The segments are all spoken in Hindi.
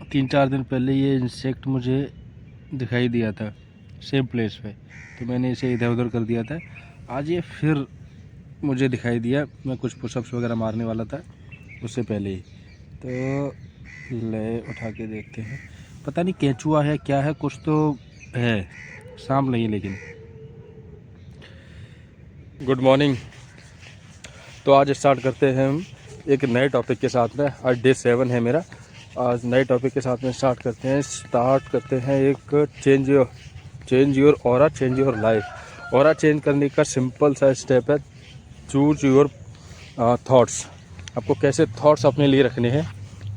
3-4 दिन पहले ये इंसेक्ट मुझे दिखाई दिया था सेम प्लेस पे, तो मैंने इसे इधर उधर कर दिया था। आज ये फिर मुझे दिखाई दिया, मैं कुछ पुशअप्स वगैरह मारने वाला था उससे पहले ही, तो ले उठा के देखते हैं। पता नहीं केंचुआ है क्या है, कुछ तो है, सांप नहीं लेकिन। Good morning. तो आज स्टार्ट करते हैं हम एक नए टॉपिक के साथ में। आज डे 7 है मेरा। आज नए टॉपिक के साथ में स्टार्ट करते हैं एक change your aura, change your life. Aura change करने का सिंपल सा स्टेप है, चूज योर थॉट्स। आपको कैसे थॉट्स अपने लिए रखने हैं,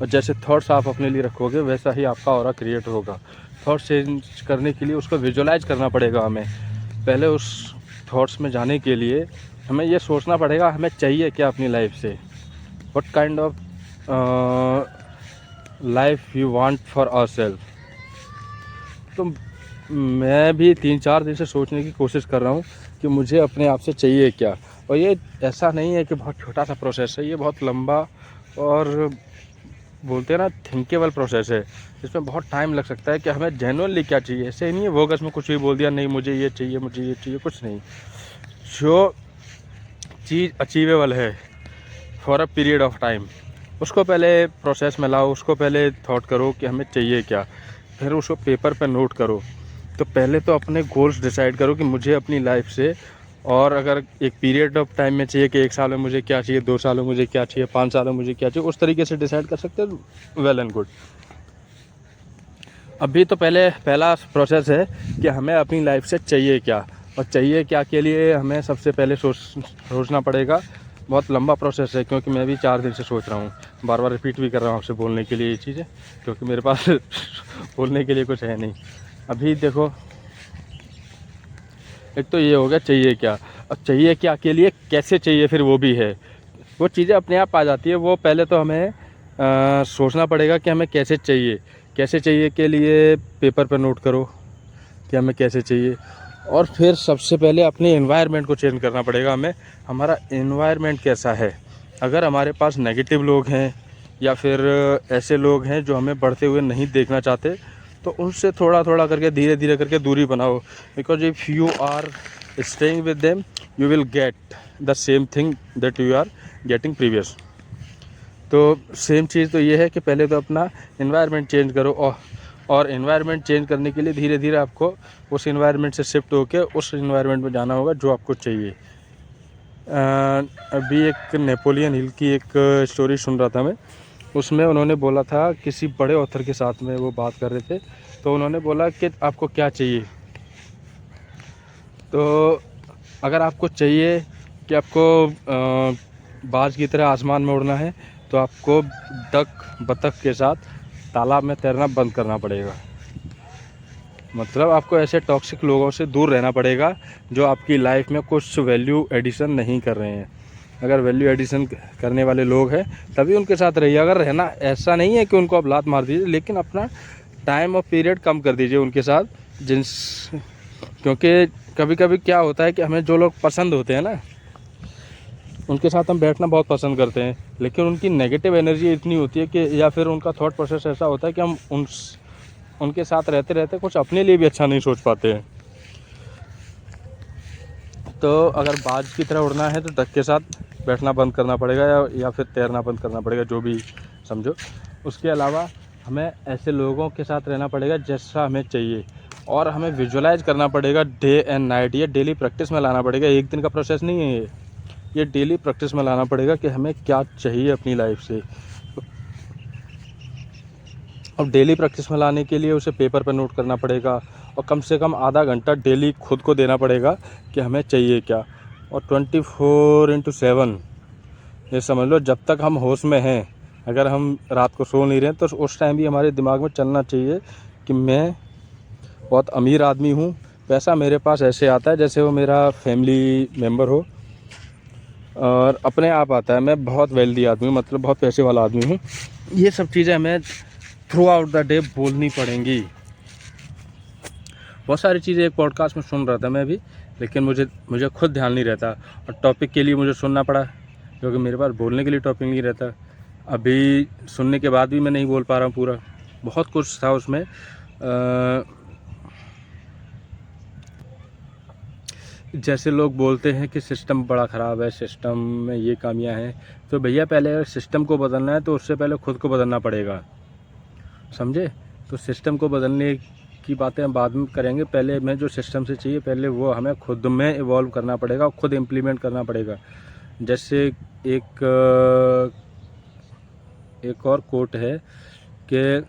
और जैसे थॉट्स आप अपने लिए रखोगे वैसा ही आपका ऑरा क्रिएट होगा। थॉट्स चेंज करने के लिए उसको विजुअलाइज करना पड़ेगा हमें। पहले उस थॉट्स में जाने के लिए हमें ये सोचना पड़ेगा हमें चाहिए क्या अपनी लाइफ से, what kind of life you want for ourselves. तो मैं भी 3-4 दिन से सोचने की कोशिश कर रहा हूँ कि मुझे अपने आप से चाहिए क्या। और ये ऐसा नहीं है कि बहुत छोटा सा प्रोसेस है, ये बहुत लंबा और बोलते हैं ना थिंकेबल प्रोसेस है। इसमें बहुत टाइम लग सकता है कि हमें जेन्युइनली क्या चाहिए। ऐसे ही नहीं है वोगस में कुछ भी बोल दिया, नहीं मुझे ये चाहिए, मुझे ये चाहिए, कुछ नहीं। जो चीज़ अचीवेबल है for a period of time, उसको पहले प्रोसेस में लाओ, उसको पहले थॉट करो कि हमें चाहिए क्या, फिर उसको पेपर पे नोट करो। तो पहले तो अपने गोल्स डिसाइड करो कि मुझे अपनी लाइफ से, और अगर एक पीरियड ऑफ टाइम में चाहिए कि 1 साल में मुझे क्या चाहिए, 2 साल में मुझे क्या चाहिए, 5 साल में मुझे क्या चाहिए, उस तरीके से डिसाइड कर सकते हो, वेल एंड गुड। अभी तो पहला प्रोसेस है कि हमें अपनी लाइफ से चाहिए क्या, और चाहिए क्या के लिए हमें सबसे पहले सोचना पड़ेगा। बहुत लंबा प्रोसेस है, क्योंकि मैं भी 4 दिन से सोच रहा हूँ, बार बार रिपीट भी कर रहा हूँ आपसे बोलने के लिए ये चीज़ें, क्योंकि मेरे पास बोलने के लिए कुछ है नहीं। अभी देखो, एक तो ये हो गया चाहिए क्या, और चाहिए क्या के लिए कैसे चाहिए फिर वो भी है। वो चीज़ें अपने आप आ जाती है, वो पहले तो हमें सोचना पड़ेगा कि हमें कैसे चाहिए। कैसे चाहिए के लिए पेपर पर नोट करो कि हमें कैसे चाहिए, और फिर सबसे पहले अपने एनवायरनमेंट को चेंज करना पड़ेगा हमें। हमारा एनवायरनमेंट कैसा है, अगर हमारे पास नेगेटिव लोग हैं या फिर ऐसे लोग हैं जो हमें बढ़ते हुए नहीं देखना चाहते, तो उनसे थोड़ा थोड़ा करके धीरे धीरे करके दूरी बनाओ। Because if you are staying with them you will get the same thing that you are getting previous. तो सेम चीज़ तो ये है कि पहले तो अपना एनवायरनमेंट चेंज करो, और एनवायरनमेंट चेंज करने के लिए धीरे धीरे आपको उस एनवायरनमेंट से शिफ्ट होकर उस एनवायरनमेंट में जाना होगा जो आपको चाहिए। अभी एक नेपोलियन हिल की एक स्टोरी सुन रहा था मैं, उसमें उन्होंने बोला था, किसी बड़े ऑथर के साथ में वो बात कर रहे थे, तो उन्होंने बोला कि आपको क्या चाहिए। तो अगर आपको चाहिए कि आपको बाज की तरह आसमान में उड़ना है, तो आपको बतख के साथ तालाब में तैरना बंद करना पड़ेगा। मतलब आपको ऐसे टॉक्सिक लोगों से दूर रहना पड़ेगा जो आपकी लाइफ में कुछ वैल्यू एडिशन नहीं कर रहे हैं। अगर वैल्यू एडिशन करने वाले लोग हैं तभी उनके साथ रहिए। अगर रहना, ऐसा नहीं है कि उनको आप लात मार दीजिए, लेकिन अपना टाइम और पीरियड कम कर दीजिए उनके साथ, क्योंकि कभी कभी क्या होता है कि हमें जो लोग पसंद होते हैं ना, उनके साथ हम बैठना बहुत पसंद करते हैं, लेकिन उनकी नेगेटिव एनर्जी इतनी होती है कि, या फिर उनका थॉट प्रोसेस ऐसा होता है कि हम उनके साथ रहते रहते कुछ अपने लिए भी अच्छा नहीं सोच पाते हैं। तो अगर बाज की तरह उड़ना है तो डक के साथ बैठना बंद करना पड़ेगा, या फिर तैरना बंद करना पड़ेगा, जो भी समझो। उसके अलावा हमें ऐसे लोगों के साथ रहना पड़ेगा जैसा हमें चाहिए, और हमें विजुअलाइज करना पड़ेगा डे एंड नाइट। ये डेली प्रैक्टिस में लाना पड़ेगा, एक दिन का प्रोसेस नहीं है ये डेली प्रैक्टिस में लाना पड़ेगा कि हमें क्या चाहिए अपनी लाइफ से। अब डेली प्रैक्टिस में लाने के लिए उसे पेपर पर नोट करना पड़ेगा, और कम से कम आधा घंटा डेली खुद को देना पड़ेगा कि हमें चाहिए क्या। और 24/7 ये समझ लो, जब तक हम होश में हैं, अगर हम रात को सो नहीं रहे हैं तो उस टाइम भी हमारे दिमाग में चलना चाहिए कि मैं बहुत अमीर आदमी हूँ, पैसा मेरे पास ऐसे आता है जैसे वो मेरा फैमिली मेम्बर हो, और अपने आप आता है, मैं बहुत वेल्दी आदमी हूँ, मतलब बहुत पैसे वाला आदमी हूँ। ये सब चीज़ें हमें थ्रू आउट द डे बोलनी पड़ेंगी। बहुत सारी चीज़ें एक पॉडकास्ट में सुन रहा था मैं भी, लेकिन मुझे खुद ध्यान नहीं रहता, और टॉपिक के लिए मुझे सुनना पड़ा, क्योंकि मेरे पास बोलने के लिए टॉपिक नहीं रहता। अभी सुनने के बाद भी मैं नहीं बोल पा रहा हूँ पूरा। बहुत कुछ था उसमें। जैसे लोग बोलते हैं कि सिस्टम बड़ा ख़राब है, सिस्टम में ये खामियां हैं, तो भैया पहले अगर सिस्टम को बदलना है तो उससे पहले ख़ुद को बदलना पड़ेगा, समझे। तो सिस्टम को बदलने की बातें हम बाद में करेंगे, पहले हमें जो सिस्टम से चाहिए पहले वो हमें खुद में इवॉल्व करना पड़ेगा, खुद इम्प्लीमेंट करना पड़ेगा। जैसे एक और कोट है कि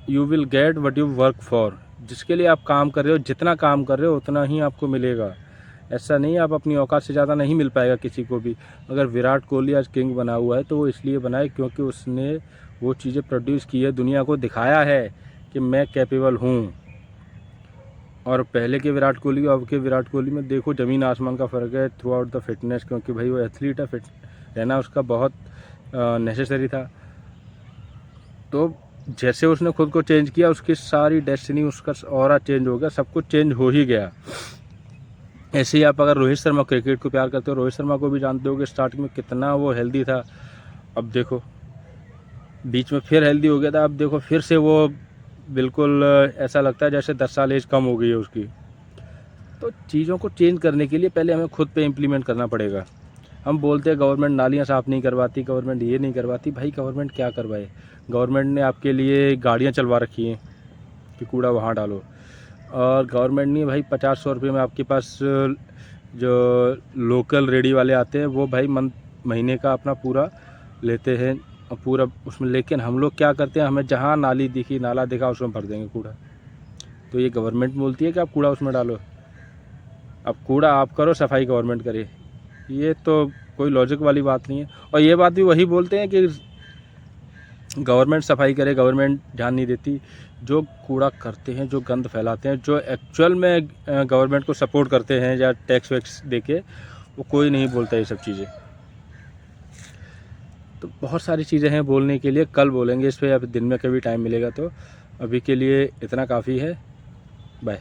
you will get what you work for. जिसके लिए आप काम कर रहे हो, जितना काम कर रहे हो उतना ही आपको मिलेगा। ऐसा नहीं आप अपनी औकात से ज़्यादा नहीं मिल पाएगा किसी को भी। अगर विराट कोहली आज किंग बना हुआ है तो वो इसलिए बना है क्योंकि उसने वो चीज़ें प्रोड्यूस की है, दुनिया को दिखाया है कि मैं कैपेबल हूँ। और पहले के विराट कोहली और अब के विराट कोहली में देखो ज़मीन आसमान का फ़र्क है थ्रू आउट द फिटनेस, क्योंकि भाई वो एथलीट है, फिट रहना उसका बहुत नेसेसरी था। तो जैसे उसने खुद को चेंज किया, उसकी सारी डेस्टिनी, उसका ऑरा चेंज हो गया, सब कुछ चेंज हो ही गया। ऐसे ही आप अगर रोहित शर्मा, क्रिकेट को प्यार करते हो, रोहित शर्मा को भी जानते हो कि स्टार्टिंग में कितना वो हेल्दी था, अब देखो बीच में फिर हेल्दी हो गया था, अब देखो फिर से वो बिल्कुल ऐसा लगता है जैसे 10 साल एज कम हो गई है उसकी। तो चीज़ों को चेंज करने के लिए पहले हमें खुद पे इम्प्लीमेंट करना पड़ेगा। हम बोलते हैं गवर्नमेंट नालियाँ साफ़ नहीं करवाती, गवर्नमेंट ये नहीं करवाती, भाई गवर्नमेंट क्या करवाए। गवर्नमेंट ने आपके लिए गाड़ियाँ चलवा रखी हैं कि कूड़ा वहाँ डालो, और गवर्नमेंट ने भाई 50-100 रुपये में आपके पास जो लोकल रेडी वाले आते हैं वो भाई महीने का अपना पूरा लेते हैं पूरा उसमें। लेकिन हम लोग क्या करते हैं, हमें जहाँ नाली दिखी, नाला दिखा, उसमें भर देंगे कूड़ा। तो ये गवर्नमेंट बोलती है कि आप कूड़ा उसमें डालो, अब कूड़ा आप करो, सफाई गवर्नमेंट करे, ये तो कोई लॉजिक वाली बात नहीं है। और ये बात भी वही बोलते हैं कि गवर्नमेंट सफाई करे, गवर्नमेंट ध्यान नहीं देती। जो कूड़ा करते हैं, जो गंद फैलाते हैं, जो एक्चुअल में गवर्नमेंट को सपोर्ट करते हैं या टैक्स वैक्स देके, वो कोई नहीं बोलता ये सब चीज़ें। तो बहुत सारी चीज़ें हैं बोलने के लिए, कल बोलेंगे इस पर या फिर दिन में कभी टाइम मिलेगा तो। अभी के लिए इतना काफ़ी है, बाय।